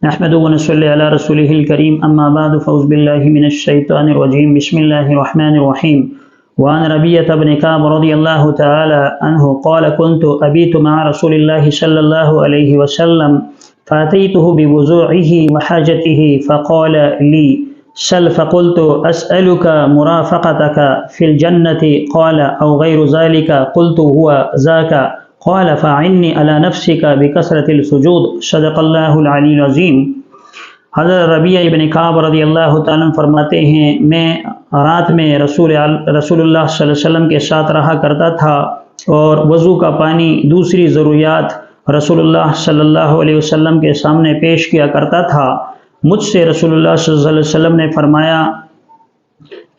نحمده ونصلي على رسوله الكريم أما بعد فأعوذ بالله من الشيطان الرجيم بسم الله الرحمن الرحيم وعن ربيعة بن كعب رضي الله تعالى عنه قال كنت أبيت مع رسول الله صلى الله عليه وسلم فأتيته بوضوعه وحاجته فقال لي سل فقلت أسألك مرافقتك في الجنة قال أو غير ذلك قلت هو ذاك قال فأعني على نفسك بكثرة السجود صدق اللہ العلی العظیم۔ حضرت ربیعہ ابن کعب رضی اللہ تعالیٰ فرماتے ہیں میں رات میں رسول اللہ صلی اللہ علیہ وسلم کے ساتھ رہا کرتا تھا اور وضو کا پانی دوسری ضروریات رسول اللہ صلی اللہ علیہ وسلم کے سامنے پیش کیا کرتا تھا۔ مجھ سے رسول اللہ صلی اللہ علیہ وسلم نے فرمایا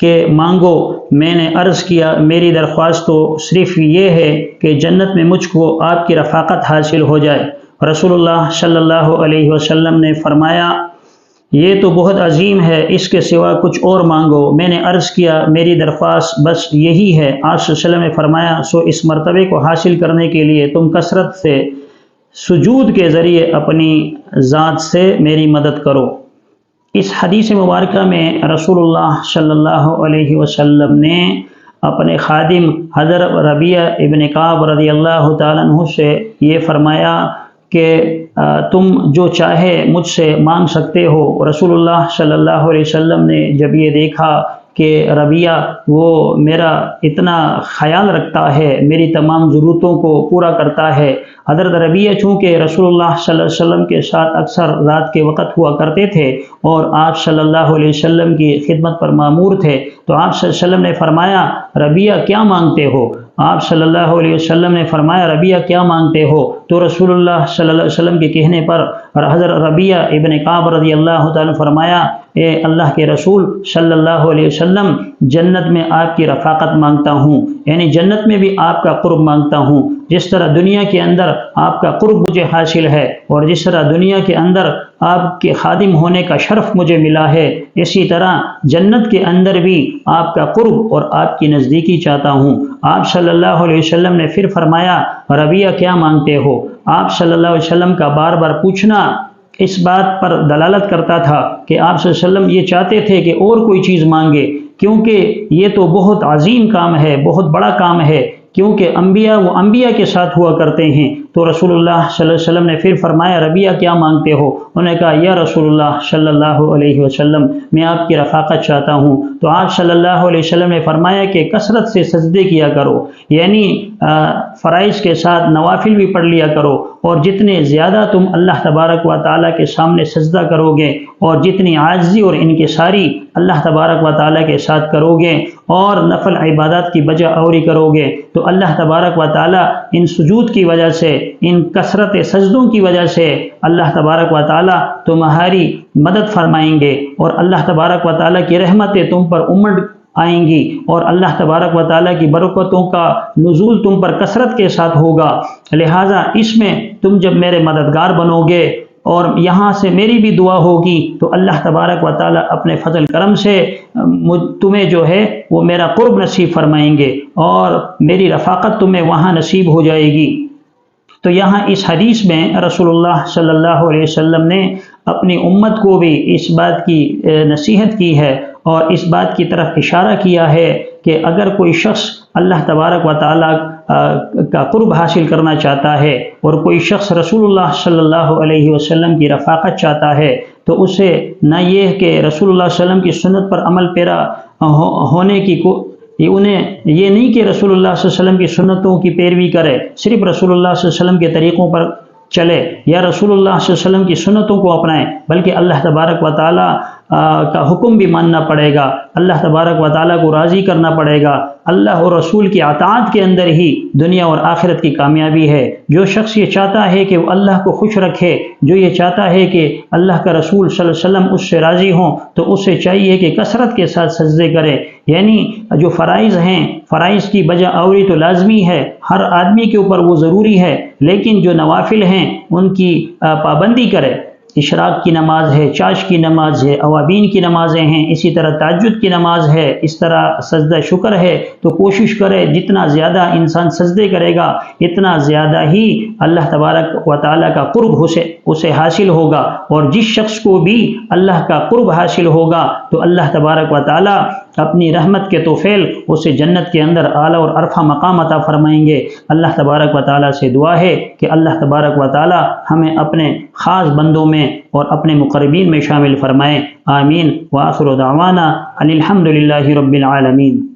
کہ مانگو۔ میں نے عرض کیا میری درخواست تو صرف یہ ہے کہ جنت میں مجھ کو آپ کی رفاقت حاصل ہو جائے۔ رسول اللہ صلی اللہ علیہ وسلم نے فرمایا یہ تو بہت عظیم ہے، اس کے سوا کچھ اور مانگو۔ میں نے عرض کیا میری درخواست بس یہی ہے۔ آپ صلی اللہ علیہ وسلم نے فرمایا سو اس مرتبے کو حاصل کرنے کے لیے تم کثرت سے سجود کے ذریعے اپنی ذات سے میری مدد کرو۔ اس حدیث مبارکہ میں رسول اللہ صلی اللہ علیہ وسلم نے اپنے خادم حضرت ربیعہ ابن کعب رضی اللہ تعالیٰ عنہ سے یہ فرمایا کہ تم جو چاہے مجھ سے مانگ سکتے ہو۔ رسول اللہ صلی اللہ علیہ وسلم نے جب یہ دیکھا کہ ربیعہ وہ میرا اتنا خیال رکھتا ہے، میری تمام ضرورتوں کو پورا کرتا ہے۔ حضرت ربیعہ چونکہ رسول اللہ صلی اللہ علیہ وسلم کے ساتھ اکثر رات کے وقت ہوا کرتے تھے اور آپ صلی اللہ علیہ وسلم کی خدمت پر مامور تھے، تو آپ صلی اللہ علیہ وسلم نے فرمایا ربیعہ کیا مانگتے ہو؟ آپ صلی اللہ علیہ وسلم نے فرمایا ربیعہ کیا مانگتے ہو؟ تو رسول اللہ صلی اللہ علیہ وسلم کے کہنے پر حضرت ربیعہ ابن کعب رضی اللہ تعالیٰ نے فرمایا اے اللہ کے رسول صلی اللہ علیہ وسلم جنت میں آپ کی رفاقت مانگتا ہوں، یعنی جنت میں بھی آپ کا قرب مانگتا ہوں۔ جس طرح دنیا کے اندر آپ کا قرب مجھے حاصل ہے اور جس طرح دنیا کے اندر آپ کے خادم ہونے کا شرف مجھے ملا ہے، اسی طرح جنت کے اندر بھی آپ کا قرب اور آپ کی نزدیکی چاہتا ہوں۔ آپ صلی اللہ علیہ وسلم نے پھر فرمایا ربیعہ کیا مانگتے ہو؟ آپ صلی اللہ علیہ وسلم کا بار بار پوچھنا اس بات پر دلالت کرتا تھا کہ آپ صلی اللہ علیہ وسلم یہ چاہتے تھے کہ اور کوئی چیز مانگے، کیونکہ یہ تو بہت عظیم کام ہے، بہت بڑا کام ہے، کیونکہ انبیاء وہ انبیاء کے ساتھ ہوا کرتے ہیں۔ تو رسول اللہ صلی اللہ علیہ وسلم نے پھر فرمایا ربیعہ کیا مانگتے ہو؟ انہوں نے کہا یا رسول اللہ صلی اللہ علیہ وسلم میں آپ کی رفاقت چاہتا ہوں۔ تو آپ صلی اللہ علیہ وسلم نے فرمایا کہ کثرت سے سجدے کیا کرو، یعنی فرائض کے ساتھ نوافل بھی پڑھ لیا کرو، اور جتنے زیادہ تم اللہ تبارک و تعالیٰ کے سامنے سجدہ کرو گے اور جتنی عاجزی اور انکساری اللہ تبارک و تعالیٰ کے ساتھ کرو گے اور نفل عبادات کی بجا آوری کرو گے تو اللہ تبارک و تعالیٰ ان سجود کی وجہ سے، ان کثرت سجدوں کی وجہ سے اللہ تبارک و تعالیٰ تمہاری مدد فرمائیں گے، اور اللہ تبارک و تعالیٰ کی رحمتیں تم پر امڑ آئیں گی، اور اللہ تبارک و تعالیٰ کی برکتوں کا نزول تم پر کثرت کے ساتھ ہوگا۔ لہٰذا اس میں تم جب میرے مددگار بنو گے اور یہاں سے میری بھی دعا ہوگی تو اللہ تبارک و تعالیٰ اپنے فضل کرم سے تمہیں جو ہے وہ میرا قرب نصیب فرمائیں گے اور میری رفاقت تمہیں وہاں نصیب ہو جائے گی۔ تو یہاں اس حدیث میں رسول اللہ صلی اللہ علیہ وسلم نے اپنی امت کو بھی اس بات کی نصیحت کی ہے اور اس بات کی طرف اشارہ کیا ہے کہ اگر کوئی شخص اللہ تبارک و تعالیٰ کا قرب حاصل کرنا چاہتا ہے اور کوئی شخص رسول اللہ صلی اللہ علیہ وسلم کی رفاقت چاہتا ہے تو اسے نہ یہ کہ رسول اللہ صلی اللہ علیہ وسلم کی سنت پر عمل پیرا ہونے کی انہیں یہ نہیں کہ رسول اللہ صلی اللہ علیہ وسلم کی سنتوں کی پیروی کرے، صرف رسول اللہ صلی اللہ علیہ وسلم کے طریقوں پر چلے یا رسول اللہ صلی اللہ علیہ وسلم کی سنتوں کو اپنائیں، بلکہ اللہ تبارک و تعالیٰ کا حکم بھی ماننا پڑے گا، اللہ تبارک و تعالیٰ کو راضی کرنا پڑے گا۔ اللہ اور رسول کی اطاعت کے اندر ہی دنیا اور آخرت کی کامیابی ہے۔ جو شخص یہ چاہتا ہے کہ وہ اللہ کو خوش رکھے، جو یہ چاہتا ہے کہ اللہ کا رسول صلی اللہ علیہ وسلم اس سے راضی ہوں، تو اسے چاہیے کہ کثرت کے ساتھ سجدے کرے، یعنی جو فرائض ہیں فرائض کی بجا آوری تو لازمی ہے، ہر آدمی کے اوپر وہ ضروری ہے، لیکن جو نوافل ہیں ان کی پابندی کرے۔ اشراق کی نماز ہے، چاش کی نماز ہے، اوابین کی نمازیں ہیں، اسی طرح تہجد کی نماز ہے، اس طرح سجدہ شکر ہے، تو کوشش کرے جتنا زیادہ انسان سجدے کرے گا اتنا زیادہ ہی اللہ تبارک و تعالیٰ کا قرب اسے حاصل ہوگا، اور جس شخص کو بھی اللہ کا قرب حاصل ہوگا تو اللہ تبارک و تعالیٰ اپنی رحمت کے توفیل اسے جنت کے اندر اعلیٰ اور عرفہ مقام عطا فرمائیں گے۔ اللہ تبارک و تعالیٰ سے دعا ہے کہ اللہ تبارک و تعالیٰ ہمیں اپنے خاص بندوں میں اور اپنے مقربین میں شامل فرمائیں۔ آمین۔ وآخر دعوانا ان الحمد للہ رب العالمین۔